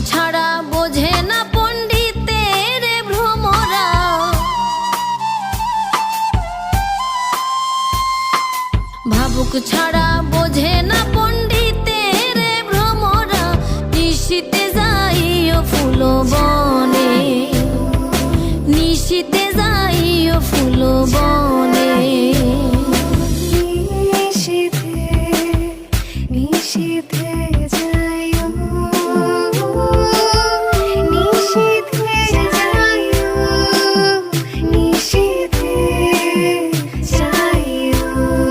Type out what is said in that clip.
ছাড়া বোঝে না পণ্ডিতের ভ্রমরা। ভাবুক ছাড়া বোঝে না পণ্ডিতের ভ্রমরা। নিশীতে যাইও ফুল বনে, নিশীতে যাইও ফুল বনে।